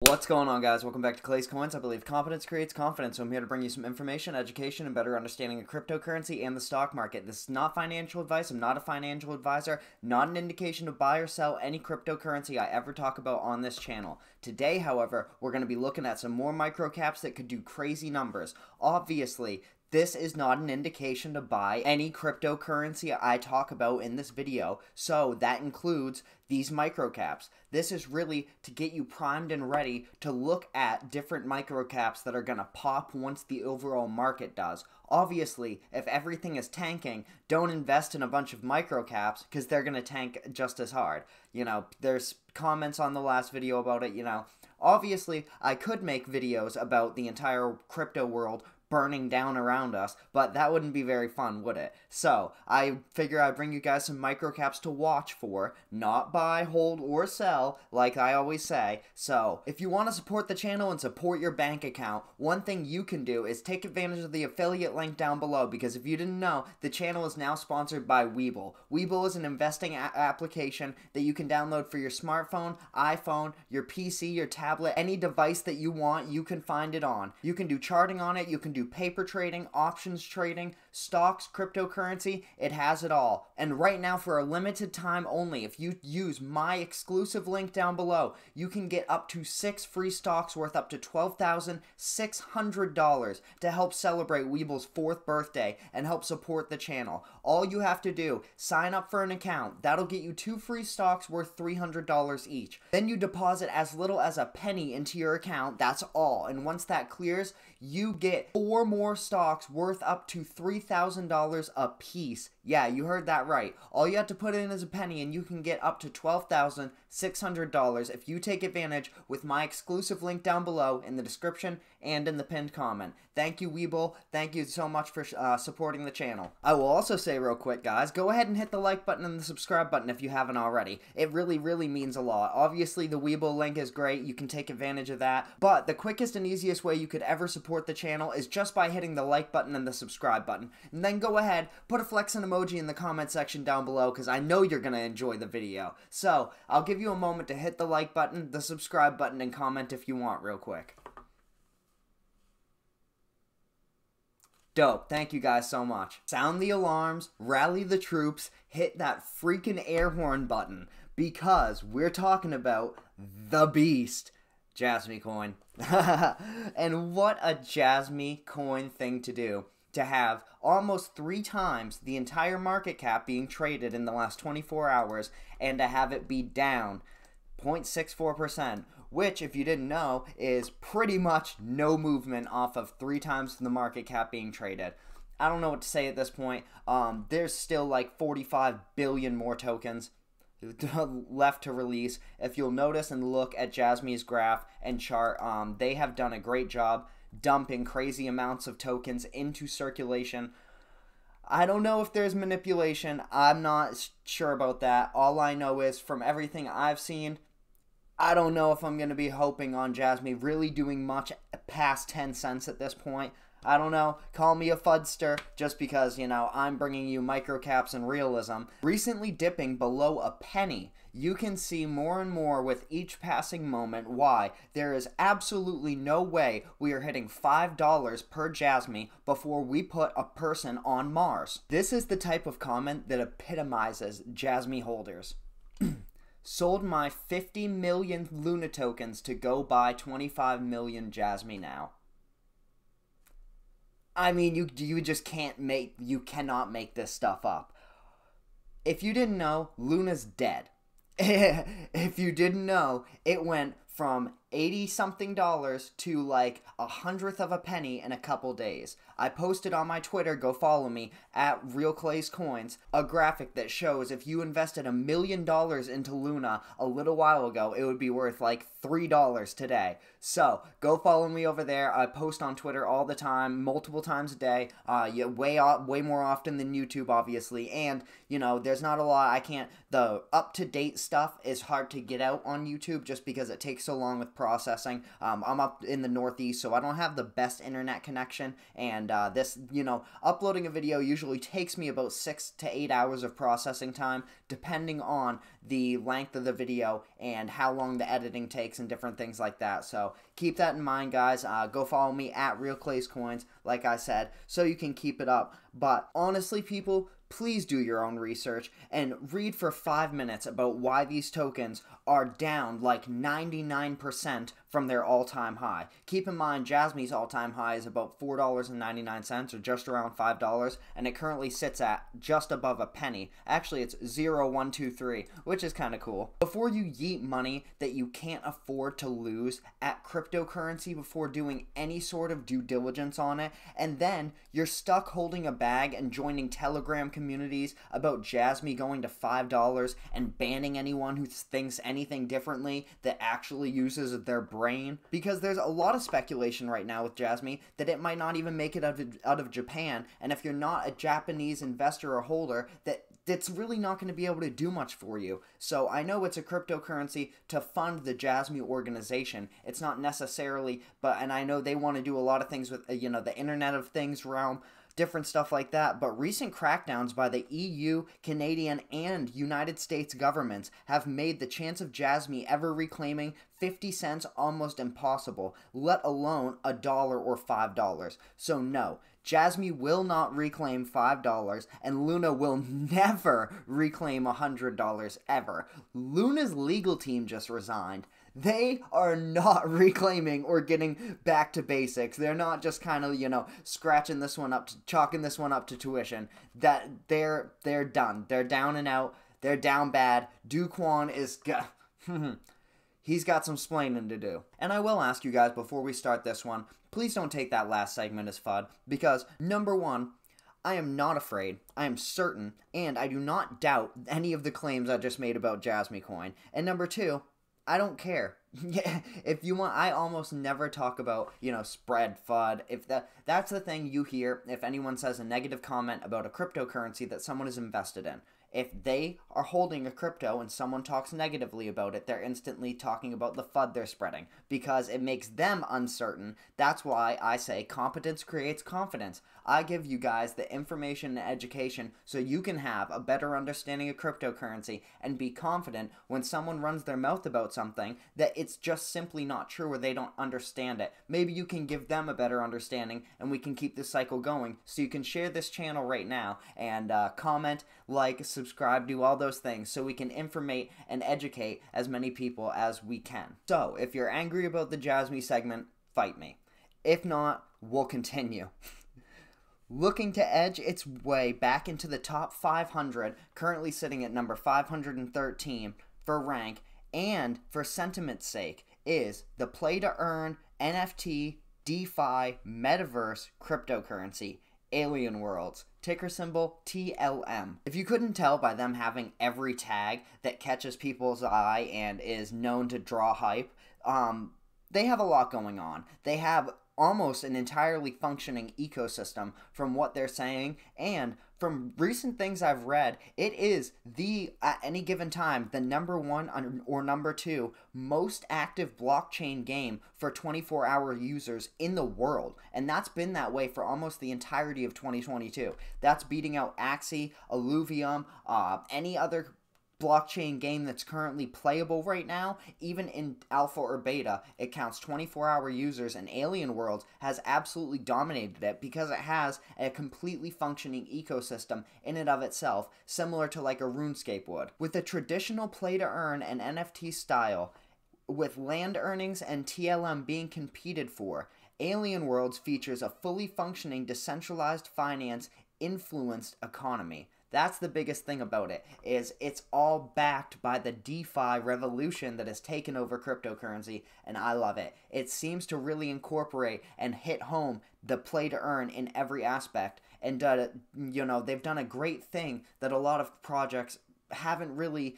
What's going on, guys? Welcome back to ClayScoins. I believe competence creates confidence, so I'm here to bring you some information, education, and better understanding of cryptocurrency and the stock market. This is not financial advice. I'm not a financial advisor, not an indication to buy or sell any cryptocurrency I ever talk about on this channel. Today, however, we're going to be looking at some more microcaps that could do crazy numbers. Obviously, this is not an indication to buy any cryptocurrency I talk about in this video, so that includes these microcaps. This is really to get you primed and ready to look at different microcaps that are going to pop once the overall market does. Obviously, if everything is tanking, don't invest in a bunch of microcaps because they're going to tank just as hard. You know, there's comments on the last video about it, Obviously, I could make videos about the entire crypto world burning down around us, but that wouldn't be very fun, would it? So, I figure I'd bring you guys some microcaps to watch for, not buy, hold, or sell, like I always say. So, if you want to support the channel and support your bank account, one thing you can do is take advantage of the affiliate link down below, because if you didn't know, the channel is now sponsored by Webull. Webull is an investing application that you can download for your smartphone, iPhone, your PC, your tablet, any device that you want, you can find it on. You can do charting on it, you can do paper trading, options trading, stocks, cryptocurrency, it has it all. And right now, for a limited time only, if you use my exclusive link down below, you can get up to 6 free stocks worth up to $12,600 to help celebrate Webull's 4th birthday and help support the channel. All you have to do, sign up for an account. That'll get you 2 free stocks worth $300 each. Then you deposit as little as a penny into your account, that's all. And once that clears, you get 4 more stocks worth up to $3,000 a piece. Yeah, you heard that right. All you have to put in is a penny and you can get up to $12,600 if you take advantage with my exclusive link down below in the description and in the pinned comment. Thank you, Webull. Thank you so much for supporting the channel. I will also say real quick, guys, go ahead and hit the like button and the subscribe button if you haven't already. It really means a lot. Obviously, the Webull link is great. You can take advantage of that. But the quickest and easiest way you could ever support the channel is just by hitting the like button and the subscribe button. And then go ahead, put a flexing emoji in the comment section down below because I know you're going to enjoy the video. So, I'll give you a moment to hit the like button, the subscribe button, and comment if you want real quick. Dope. Thank you guys so much. Sound the alarms, rally the troops, hit that freaking air horn button because we're talking about the beast, jasmycoin. And what a jasmycoin thing to do. To have almost 3 times the entire market cap being traded in the last 24 hours and to have it be down 0.64%, which, if you didn't know, is pretty much no movement off of 3 times the market cap being traded. I don't know what to say at this point. There's still like 45 billion more tokens left to release. If you'll notice and look at Jasmy's graph and chart, they have done a great job dumping crazy amounts of tokens into circulation. I don't know if there's manipulation. I'm not sure about that. All I know is from everything I've seen, I don't know if I'm going to be hoping on Jasmy really doing much past 10 cents at this point. I don't know, call me a fudster just because, I'm bringing you microcaps and realism. Recently dipping below a penny, you can see more and more with each passing moment why there is absolutely no way we are hitting $5 per jasmy before we put a person on Mars. This is the type of comment that epitomizes jasmy holders. Sold my 50 million Luna tokens to go buy 25 million jasmy now. I mean, you just you cannot make this stuff up. If you didn't know, Luna's dead. If you didn't know, it went from 80-something dollars to like 1/100th of a penny in a couple days. I posted on my Twitter, go follow me, at RealClaysCoins, a graphic that shows if you invested $1 million into Luna a little while ago, it would be worth like $3 today. So, go follow me over there. I post on Twitter all the time, multiple times a day, way more often than YouTube, obviously, and, there's not a lot, the up-to-date stuff is hard to get out on YouTube just because it takes so long with processing. I'm up in the Northeast, so I don't have the best internet connection, and this, uploading a video usually takes me about 6 to 8 hours of processing time, depending on the length of the video and how long the editing takes and different things like that. So keep that in mind, guys. Go follow me at RealClaysCoins, like I said, so you can keep it up. But honestly, people, please do your own research and read for 5 minutes about why these tokens are down like 99% from their all-time high. Keep in mind, Jasmy's all-time high is about $4.99, or just around $5, and it currently sits at just above a penny. Actually, it's 0.123, which is kind of cool. Before you yeet money that you can't afford to lose at cryptocurrency before doing any sort of due diligence on it, and then you're stuck holding a bag and joining Telegram communities about Jasmy going to $5 and banning anyone who thinks anything differently that actually uses their brain, because there's a lot of speculation right now with Jasmy that it might not even make it out of Japan, and if you're not a Japanese investor or holder, that's really not going to be able to do much for you. So I know it's a cryptocurrency to fund the Jasmy organization. It's not necessarily, and I know they want to do a lot of things with, the Internet of Things realm, different stuff like that, but recent crackdowns by the EU, Canadian, and United States governments have made the chance of Jasmy ever reclaiming 50 cents almost impossible, let alone $1 or $5. So no, Jasmy will not reclaim $5, and Luna will never reclaim $100 ever. Luna's legal team just resigned. They are not reclaiming or getting back to basics. They're not just kind of, scratching this one up, chalking this one up to tuition. That they're done. They're down and out. They're down bad. Duquan is he's got some splaining to do. And I will ask you guys before we start this one, please don't take that last segment as FUD, because number one, I am not afraid, I am certain, and I do not doubt any of the claims I just made about jasmycoin. And number two, I don't care. If you want, I almost never talk about, spread, FUD. If that's the thing you hear if anyone says a negative comment about a cryptocurrency that someone is invested in. If they are holding a crypto and someone talks negatively about it, they're instantly talking about the FUD they're spreading, because it makes them uncertain. That's why I say competence creates confidence. I give you guys the information and education so you can have a better understanding of cryptocurrency and be confident when someone runs their mouth about something that it's just simply not true or they don't understand it. Maybe you can give them a better understanding and we can keep this cycle going. So you can share this channel right now and comment, like, subscribe, do all those things so we can informate and educate as many people as we can. So if you're angry about the Jasmy segment, fight me. If not, we'll continue. Looking to edge its way back into the top 500, currently sitting at number 513 for rank and for sentiment's sake, is the play-to-earn NFT DeFi metaverse cryptocurrency, Alien Worlds, ticker symbol TLM. If you couldn't tell by them having every tag that catches people's eye and is known to draw hype, they have a lot going on. They have almost an entirely functioning ecosystem from what they're saying, and from recent things I've read, it is at any given time, the number one or number two most active blockchain game for 24-hour users in the world. And that's been that way for almost the entirety of 2022. That's beating out Axie, Illuvium, any other blockchain game that's currently playable right now. Even in alpha or beta, it counts 24-hour users, and Alien Worlds has absolutely dominated it because it has a completely functioning ecosystem in and of itself, similar to like a RuneScape would. With a traditional play-to-earn and NFT style, with land earnings and TLM being competed for, Alien Worlds features a fully functioning decentralized finance influenced economy. That's the biggest thing about it, is it's all backed by the DeFi revolution that has taken over cryptocurrency, and I love it. It seems to really incorporate and hit home the play to earn in every aspect, and they've done a great thing that a lot of projects haven't really,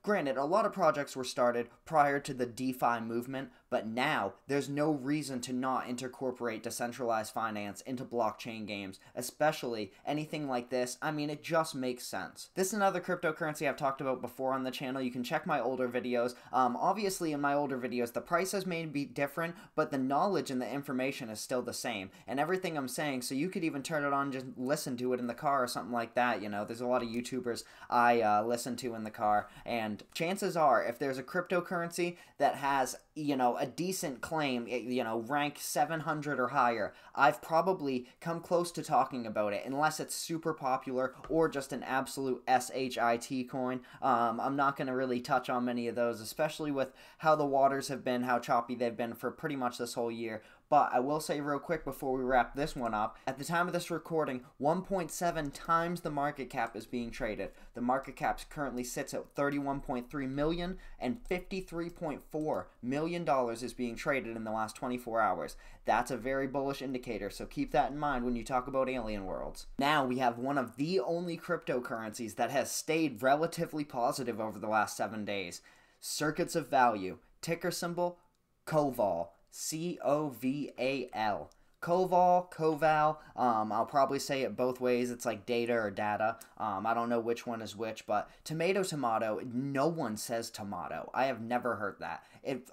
Granted, a lot of projects were started prior to the DeFi movement, but now there's no reason to not incorporate decentralized finance into blockchain games, especially anything like this. I mean, it just makes sense. This is another cryptocurrency I've talked about before on the channel. You can check my older videos. Obviously, in my older videos, the prices may be different, but the knowledge and the information is still the same. And everything I'm saying, so you could even turn it on and just listen to it in the car or something like that. You know, there's a lot of YouTubers I listen to in the car, and chances are, if there's a cryptocurrency that has, you know, a decent claim, you know, rank 700 or higher, I've probably come close to talking about it, unless it's super popular or just an absolute SHIT coin. I'm not going to really touch on many of those, especially with how the waters have been, how choppy they've been for pretty much this whole year. But I will say real quick before we wrap this one up, at the time of this recording, 1.7 times the market cap is being traded. The market cap currently sits at $31.3 million, and $53.4 million is being traded in the last 24 hours. That's a very bullish indicator, so keep that in mind when you talk about alien worlds. Now we have one of the only cryptocurrencies that has stayed relatively positive over the last 7 days. Circuits of Value, ticker symbol coval. C-O-V-A-L. Coval. I'll probably say it both ways. It's like data or data. I don't know which one is which, but tomato, no one says tomato. I have never heard that.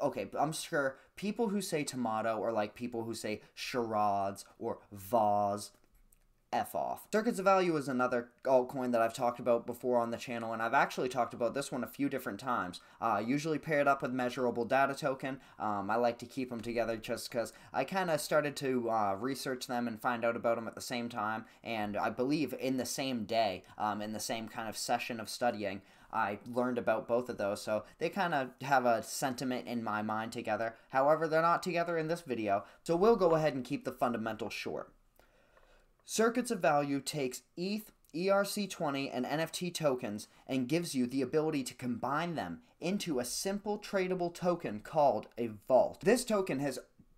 Okay, I'm sure people who say tomato are like people who say charades or vase. F off. Circuits of Value is another altcoin that I've talked about before on the channel, and I've actually talked about this one a few different times. Usually paired up with Measurable Data Token. I like to keep them together just because I kind of started to research them and find out about them at the same time, and I believe in the same day, in the same kind of session of studying, I learned about both of those, so they kind of have a sentiment in my mind together. However, they're not together in this video, so we'll go ahead and keep the fundamentals short. Circuits of Value takes ETH, ERC20, and NFT tokens and gives you the ability to combine them into a simple tradable token called a vault. This token has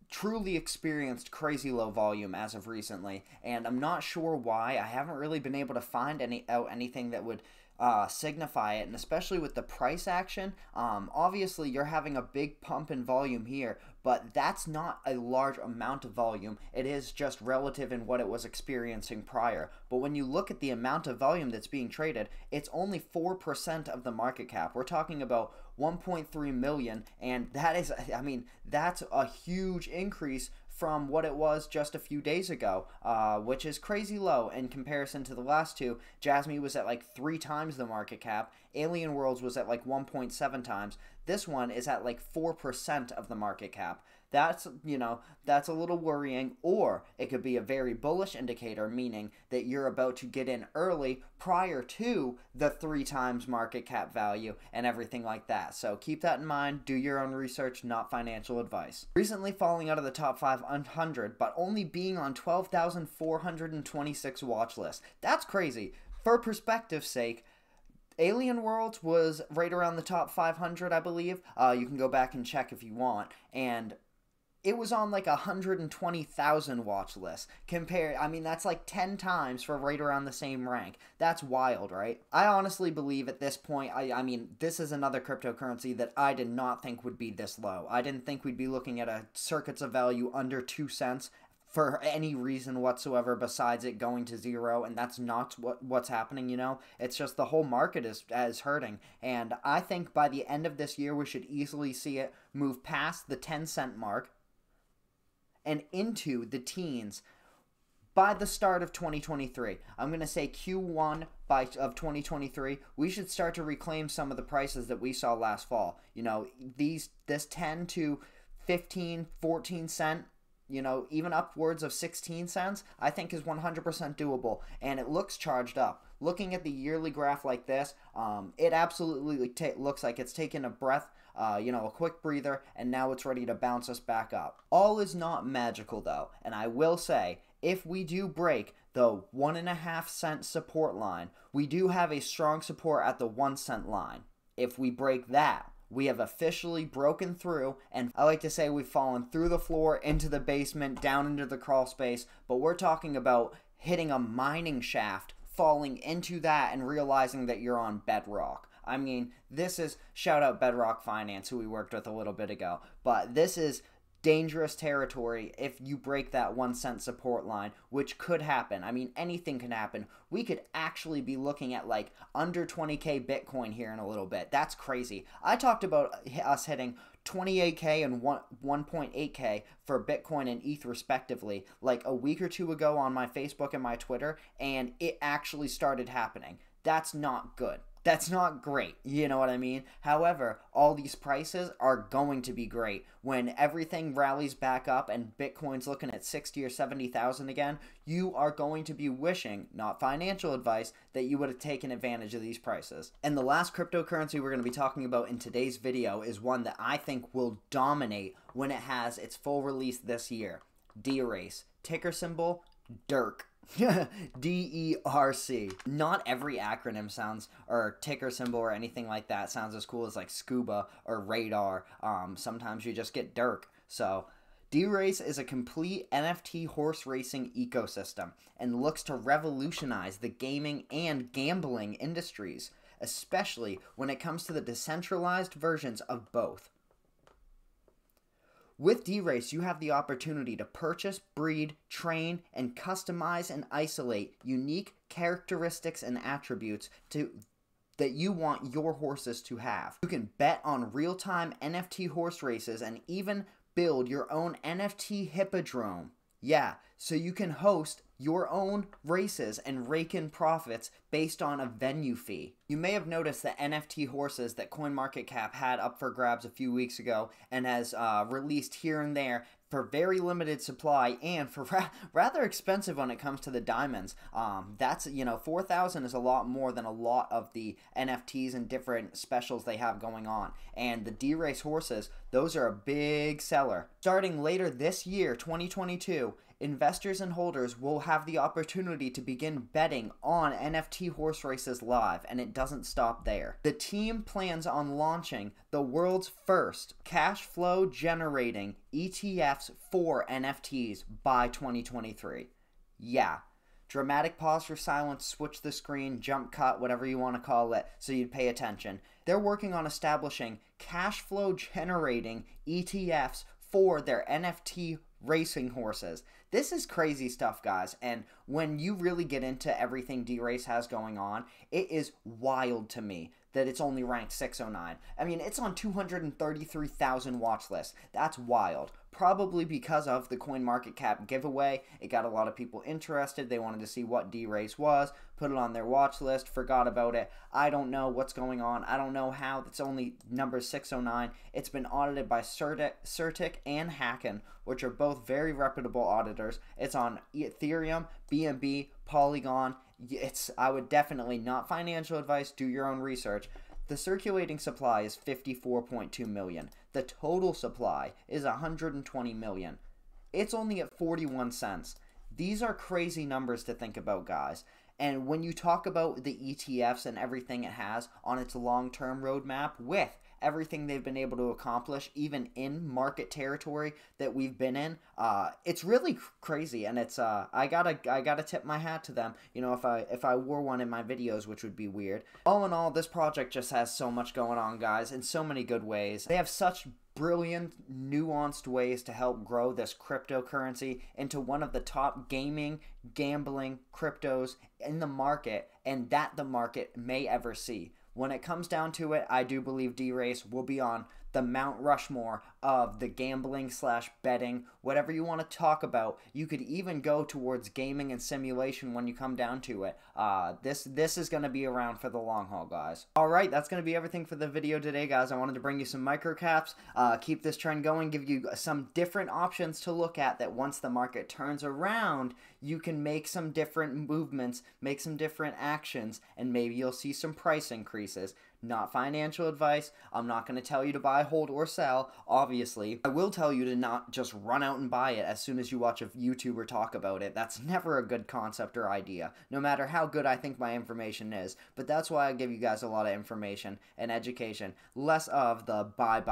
truly experienced crazy low volume as of recently, and I'm not sure why. I haven't really been able to find anything that would signify it, and especially with the price action, obviously you're having a big pump in volume here, but that's not a large amount of volume. It is just relative in what it was experiencing prior. But when you look at the amount of volume that's being traded, it's only 4% of the market cap. We're talking about 1.3 million, and that is, I mean, that's a huge increase from what it was just a few days ago, which is crazy low in comparison to the last two. Jasmy was at like 3 times the market cap. Alien Worlds was at like 1.7 times. This one is at like 4% of the market cap. That's, you know, that's a little worrying, or it could be a very bullish indicator, meaning that you're about to get in early prior to the 3 times market cap value and everything like that. So keep that in mind. Do your own research, not financial advice. Recently falling out of the top 500, but only being on 12,426 watch list. That's crazy. For perspective's sake, Alien Worlds was right around the top 500, I believe. You can go back and check if you want. And it was on like 120,000 watch list. I mean, that's like 10 times for right around the same rank. That's wild, right? I honestly believe at this point, I mean, this is another cryptocurrency that I did not think would be this low. I didn't think we'd be looking at a Circuits of Value under 2 cents for any reason whatsoever besides it going to 0, and that's not what's happening, you know? It's just the whole market is hurting, and I think by the end of this year, we should easily see it move past the 10-cent mark and into the teens by the start of 2023. I'm going to say Q1 of 2023, we should start to reclaim some of the prices that we saw last fall. You know, this 10 to 15, 14 cent, you know, even upwards of 16 cents, I think is 100% doable, and it looks charged up. Looking at the yearly graph like this, it absolutely looks like it's taken a breath, you know, a quick breather, and now it's ready to bounce us back up. All is not magical though, and I will say, if we do break the 1.5 cent support line, we do have a strong support at the 1 cent line. If we break that, we have officially broken through, and I like to say we've fallen through the floor, into the basement, down into the crawl space, but we're talking about hitting a mining shaft, falling into that, and realizing that you're on bedrock. I mean, this is shout out Bedrock Finance, who we worked with a little bit ago, but this is dangerous territory if you break that 1 cent support line, which could happen. I mean, anything can happen. We could actually be looking at like under 20k Bitcoin here in a little bit. That's crazy. I talked about us hitting 28k and 1.8k for Bitcoin and ETH respectively like a week or two ago on my Facebook and my Twitter, and it actually started happening. That's not good. That's not great, you know what I mean? However, all these prices are going to be great. When everything rallies back up and Bitcoin's looking at 60 or 70,000 again, you are going to be wishing, not financial advice, that you would have taken advantage of these prices. And the last cryptocurrency we're going to be talking about in today's video is one that I think will dominate when it has its full release this year. derace. Ticker symbol, DERC. DERC. Not every acronym sounds, or ticker symbol or anything like that sounds as cool as like scuba or radar. Sometimes you just get DERC. So derace is a complete NFT horse racing ecosystem and looks to revolutionize the gaming and gambling industries, especially when it comes to the decentralized versions of both. With derace, you have the opportunity to purchase, breed, train, and customize and isolate unique characteristics and attributes that you want your horses to have. You can bet on real-time NFT horse races and even build your own NFT hippodrome. Yeah, so you can host your own races and rake in profits based on a venue fee. You may have noticed the NFT horses that CoinMarketCap had up for grabs a few weeks ago and has released here and there for very limited supply and for rather expensive when it comes to the diamonds. That's, you know, 4,000 is a lot more than a lot of the NFTs and different specials they have going on. And the derace horses, those are a big seller. Starting later this year, 2022, investors and holders will have the opportunity to begin betting on NFT horse races live, and it doesn't stop there. The team plans on launching the world's first cash flow generating ETFs for NFTs by 2023. Yeah. Dramatic pause for silence, switch the screen, jump cut, whatever you want to call it, so you'd pay attention. They're working on establishing cash flow generating ETFs for their NFT racing horses. This is crazy stuff, guys, and when you really get into everything derace has going on, it is wild to me that it's only ranked 609. I mean, it's on 233,000 watch lists. That's wild. Probably because of the CoinMarketCap giveaway. It got a lot of people interested. They wanted to see what derace was, put it on their watch list, forgot about it. I don't know what's going on. I don't know how. It's only number 609. It's been audited by Certic and Hacken, which are both very reputable auditors. It's on Ethereum, BNB, Polygon. I would definitely, not financial advice, do your own research. The circulating supply is 54.2 million. The total supply is 120 million. It's only at 41 cents. These are crazy numbers to think about, guys. And when you talk about the ETFs and everything it has on its long-term roadmap with everything they've been able to accomplish, even in market territory that we've been in, it's really crazy. And it's I gotta tip my hat to them. You know, if I wore one in my videos, which would be weird. All in all, this project just has so much going on, guys, in so many good ways. They have such brilliant, nuanced ways to help grow this cryptocurrency into one of the top gaming, gambling cryptos in the market, and that the market may ever see. When it comes down to it, I do believe derace will be on the Mount Rushmore of the gambling / betting, whatever you want to talk about. You could even go towards gaming and simulation when you come down to it. This is going to be around for the long haul, guys. Alright, that's going to be everything for the video today, guys. I wanted to bring you some microcaps, keep this trend going, give you some different options to look at that once the market turns around, you can make some different movements, make some different actions, and maybe you'll see some price increases. Not financial advice. I'm not going to tell you to buy, hold, or sell, obviously. I will tell you to not just run out and buy it as soon as you watch a YouTuber talk about it. That's never a good concept or idea, no matter how good I think my information is. But that's why I give you guys a lot of information and education, less of the buy,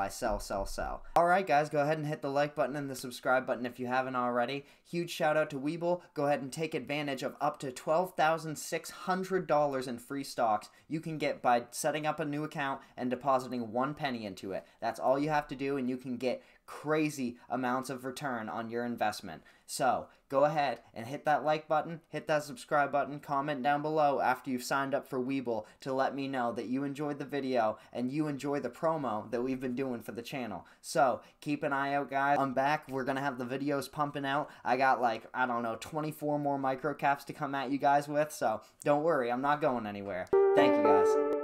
sell, sell. Alright, guys, go ahead and hit the like button and the subscribe button if you haven't already. Huge shout out to webull. Go ahead and take advantage of up to $12,600 in free stocks you can get by setting up a new account and depositing 1 penny into it. That's all you have to do, and you can get crazy amounts of return on your investment. So go ahead and hit that like button, hit that subscribe button, comment down below after you've signed up for Webull to let me know that you enjoyed the video and you enjoy the promo that we've been doing for the channel. So keep an eye out, guys. I'm back. We're gonna have the videos pumping out. I got like, I don't know, 24 more microcaps to come at you guys with, so don't worry, I'm not going anywhere. Thank you, guys.